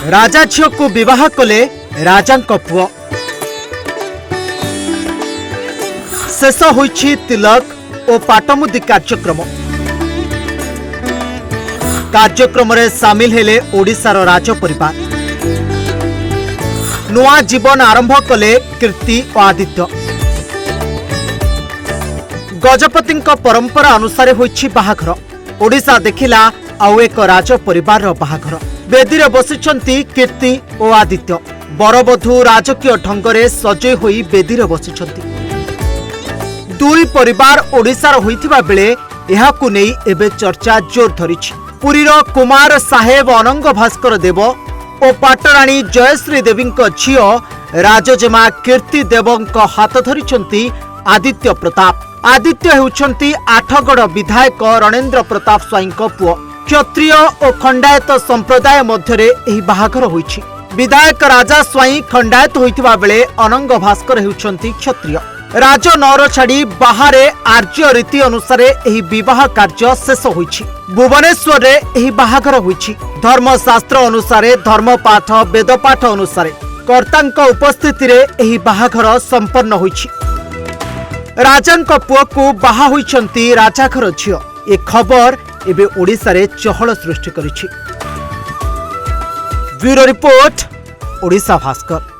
राजा झील को विवाह कले राजा पुओ। शेष होइछि तिलक और पाटमुदी कार्यक्रम रे सामिल हेले ओडिशार राज परिवार। नुआ जीवन आरंभ कले कीर्ति और आदित्य। गजपति परंपरा अनुसार होइछि बाहाघर। ओडिशा देखिला आउ एक राज परिवार बाहाघर। बेदी रे बसिछंती कीर्ति और आदित्य। बरबधू राजकीय ढंगरे सजई होई बेदी रे बसिछंती। दुई परिवार ओडिशार होइथिबा बेले एहाकु नेई एबे चर्चा जोर धरिछि। पुरीर कुमार साहेब अनंग भास्कर देव और पाटराणी जयश्री देवी झील राजजेमा कीर्ति देवଙ୍କ हाथ धरिछंती आदित्य प्रताप। आदित्य हेउछंती आठगड़ विधायक रणेन्द्र प्रताप स्वाईଙ୍କ पुओ। क्षत्रिय और खंडायत संप्रदाय मध्यरे एही बाहाघर होइछि। विधायक राजा स्वाई खंडायत होइतिबा बेले अनंग भास्कर हेउछंती क्षत्रिय। राज नौर छाड़ी बाहरे आर्य रीति अनुसार एही विवाह कार्य शेष होइछि। भुवनेश्वर रे एही बाहाघर होइछि। धर्मशास्त्र अनुसार धर्मपाठ वेदपाठ अनुसार कर्तांक उपस्थिति रे एही बाहाघर संपन्न होइछि। राजांक पुओ को बाहा होइछंती राजाघर झियो। ए खबर एबे ओडिशा रे चहल सृष्टि करिछि। Bureau report, Odisha Bhaskar.